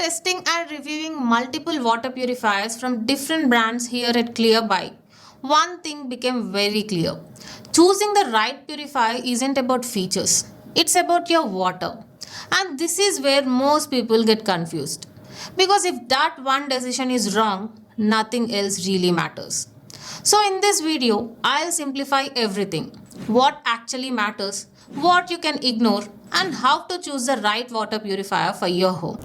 testing and reviewing multiple water purifiers from different brands here at ClearBuy, one thing became very clear. Choosing the right purifier isn't about features, it's about your water. And this is where most people get confused. Because if that one decision is wrong, nothing else really matters. So, in this video, I'll simplify everything what actually matters, what you can ignore, and how to choose the right water purifier for your home.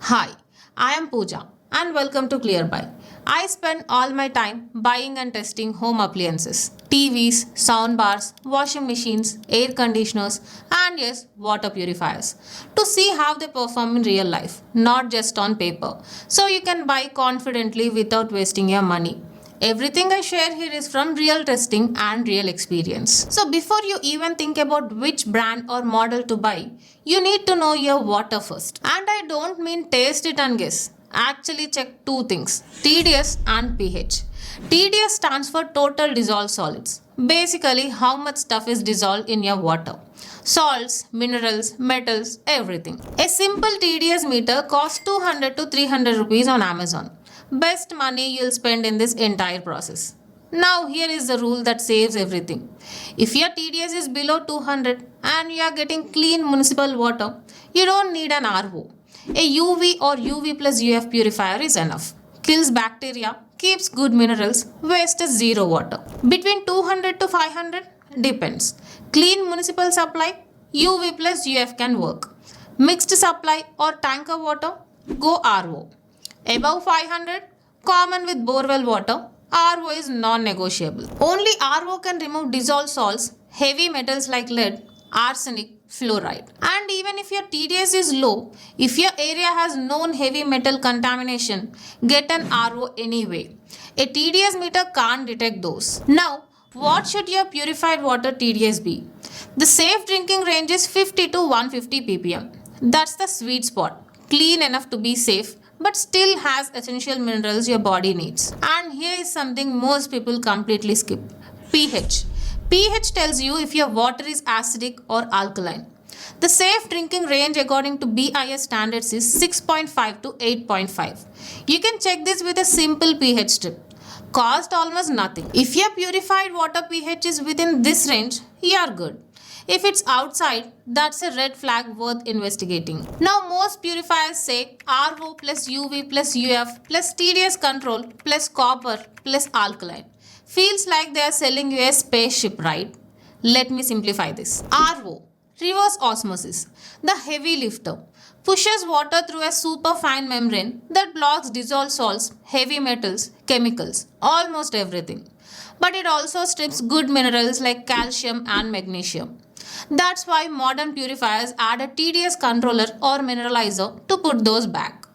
Hi, I am Pooja and welcome to ClearBuy. I spend all my time buying and testing home appliances, TVs, soundbars, washing machines, air conditioners, and yes, water purifiers to see how they perform in real life, not just on paper, so you can buy confidently without wasting your money. Everything I share here is from real testing and real experience. So before you even think about which brand or model to buy, you need to know your water first. And I don't mean taste it and guess. Actually check two things, TDS and pH. TDS stands for total dissolved solids. Basically how much stuff is dissolved in your water. Salts, minerals, metals, everything. A simple TDS meter costs 200 to 300 rupees on Amazon. Best money you'll spend in this entire process. Now here is the rule that saves everything. If your TDS is below 200 and you are getting clean municipal water, you don't need an RO. A UV or UV plus UF purifier is enough. Kills bacteria, keeps good minerals, wastes zero water. Between 200 to 500 depends. Clean municipal supply, UV plus UF can work. Mixed supply or tanker water, go RO. Above 500, common with borewell water, RO is non-negotiable. Only RO can remove dissolved salts, heavy metals like lead, arsenic, fluoride. And even if your TDS is low, if your area has known heavy metal contamination, get an RO anyway. A TDS meter can't detect those. Now, what should your purified water TDS be? The safe drinking range is 50 to 150 ppm. That's the sweet spot. Clean enough to be safe, but still has essential minerals your body needs. And here is something most people completely skip. pH. pH tells you if your water is acidic or alkaline. The safe drinking range according to BIS standards is 6.5 to 8.5. You can check this with a simple pH strip. Cost almost nothing. If your purified water pH is within this range, you are good. If it's outside, that's a red flag worth investigating. Now most purifiers say RO plus UV plus UF plus TDS control plus copper plus alkaline. Feels like they are selling you a spaceship, right? Let me simplify this. RO, reverse osmosis, the heavy lifter, pushes water through a super fine membrane that blocks dissolved salts, heavy metals, chemicals, almost everything. But it also strips good minerals like calcium and magnesium. That's why modern purifiers add a TDS controller or mineralizer to put those back.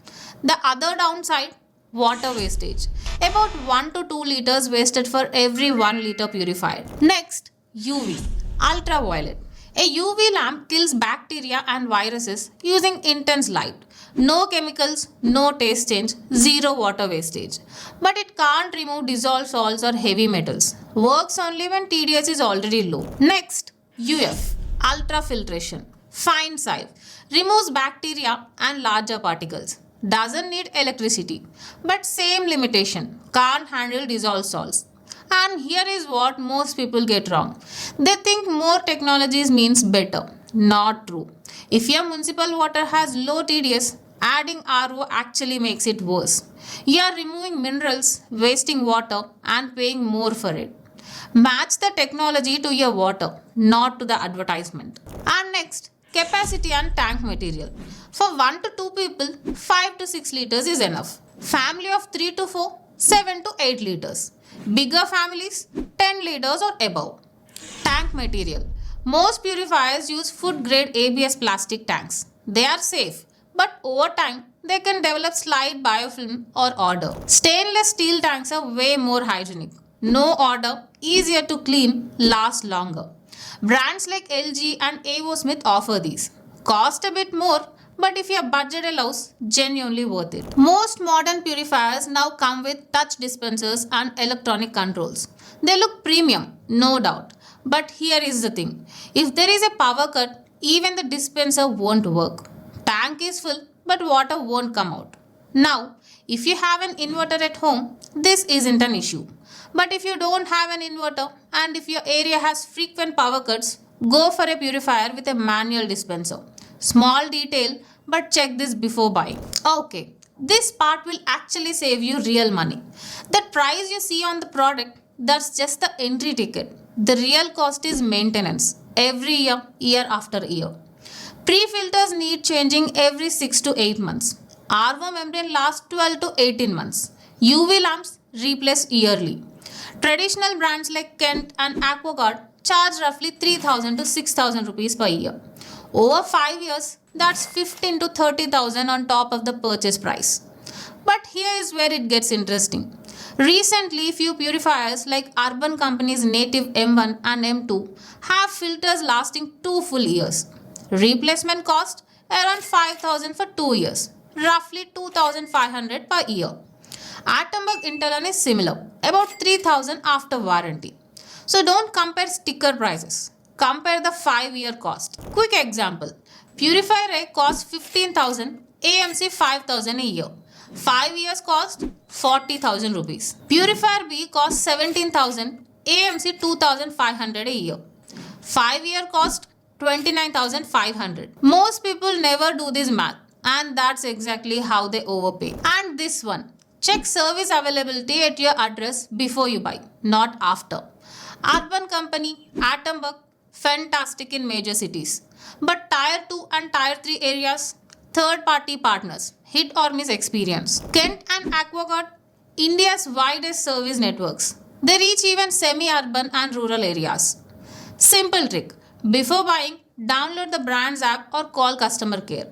The other downside, water wastage. About 1 to 2 liters wasted for every 1 liter purified. Next, UV, ultraviolet. A UV lamp kills bacteria and viruses using intense light. No chemicals, no taste change, zero water wastage. But it can't remove dissolved salts or heavy metals. Works only when TDS is already low. Next, UF, ultrafiltration. Fine sieve. Removes bacteria and larger particles. Doesn't need electricity. But same limitation. Can't handle dissolved salts. And here is what most people get wrong. They think more technologies means better. Not true. If your municipal water has low TDS, adding RO actually makes it worse. You are removing minerals, wasting water, and paying more for it. Match the technology to your water, not to the advertisement. And next, capacity and tank material. For 1 to 2 people, 5 to 6 liters is enough. Family of 3 to 4, 7 to 8 liters. Bigger families, 10 liters or above. Tank material. Most purifiers use food grade ABS plastic tanks. They are safe, but over time, they can develop slight biofilm or odor. Stainless steel tanks are way more hygienic. No odor, easier to clean, last longer. Brands like LG and AO Smith offer these. Cost a bit more, but if your budget allows, genuinely worth it. Most modern purifiers now come with touch dispensers and electronic controls. They look premium, no doubt. But here is the thing. If there is a power cut, even the dispenser won't work. Tank is full, but water won't come out. Now, if you have an inverter at home, this isn't an issue. But if you don't have an inverter and if your area has frequent power cuts, go for a purifier with a manual dispenser. Small detail, but check this before buying. Okay, this part will actually save you real money. The price you see on the product, that's just the entry ticket. The real cost is maintenance every year, year after year. Pre-filters need changing every 6 to 8 months. RO membrane lasts 12 to 18 months. UV lamps replace yearly. Traditional brands like Kent and AquaGuard charge roughly 3,000 to 6,000 rupees per year. Over 5 years, that's 15 to 30,000 on top of the purchase price. But here is where it gets interesting. Recently, few purifiers like Urban Company's Native M1 and M2 have filters lasting 2 full years. Replacement cost around 5,000 for 2 years, roughly 2,500 per year. Atomberg Interlan is similar, about 3,000 after warranty. So don't compare sticker prices. Compare the 5-year cost. Quick example. Purifier A costs 15,000, AMC 5,000 a year. 5 years cost 40,000 rupees. Purifier B costs 17,000, AMC 2,500 a year. 5-year cost 29,500. Most people never do this math, and that's exactly how they overpay. And this one, check service availability at your address before you buy, not after. Urban Company, Atomberg, fantastic in major cities. But Tier 2 and Tier 3 areas, third-party partners, hit or miss experience. Kent and AquaGuard, India's widest service networks. They reach even semi-urban and rural areas. Simple trick. Before buying, download the brand's app or call customer care.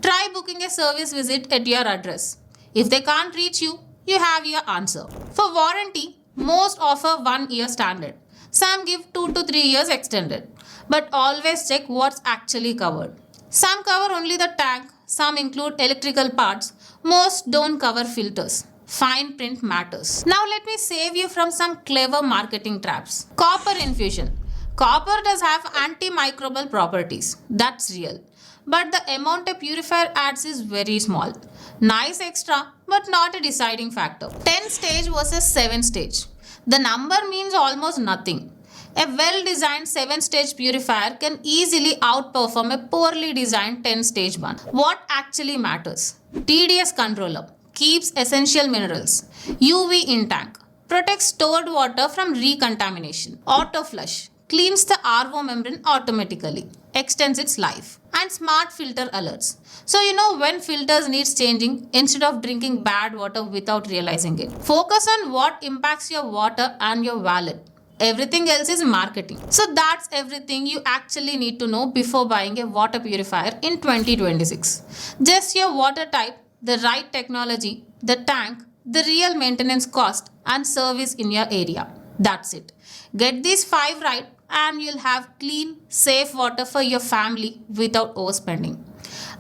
Try booking a service visit at your address. If they can't reach you, you have your answer. For warranty, most offer 1 year standard. Some give 2 to 3 years extended. But always check what's actually covered. Some cover only the tank, some include electrical parts, most don't cover filters. Fine print matters. Now let me save you from some clever marketing traps. Copper infusion. Copper does have antimicrobial properties. That's real. But the amount a purifier adds is very small. Nice extra, but not a deciding factor. 10 stage versus 7 stage. The number means almost nothing. A well-designed 7-stage purifier can easily outperform a poorly designed 10-stage one. What actually matters? TDS Controller keeps essential minerals. UV Intank protects stored water from recontamination. Auto Flush cleans the RO membrane automatically, extends its life. And Smart Filter alerts. So you know when filters needs changing instead of drinking bad water without realizing it. Focus on what impacts your water and your wallet. Everything else is marketing. So that's everything you actually need to know before buying a water purifier in 2026. Just your water type, the right technology, the tank, the real maintenance cost and service in your area. That's it. Get these 5 right and you'll have clean, safe water for your family without overspending.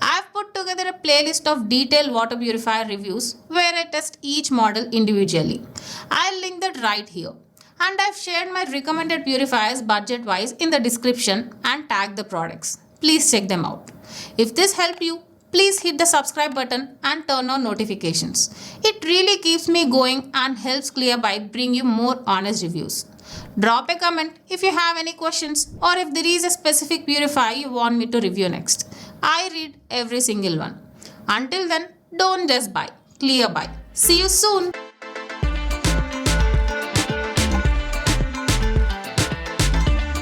I've put together a playlist of detailed water purifier reviews where I test each model individually. I'll link that right here. And I've shared my recommended purifiers budget-wise in the description and tag the products. Please check them out. If this helped you, please hit the subscribe button and turn on notifications. It really keeps me going and helps ClearBuy bring you more honest reviews. Drop a comment if you have any questions or if there is a specific purifier you want me to review next. I read every single one. Until then, don't just buy. ClearBuy. See you soon.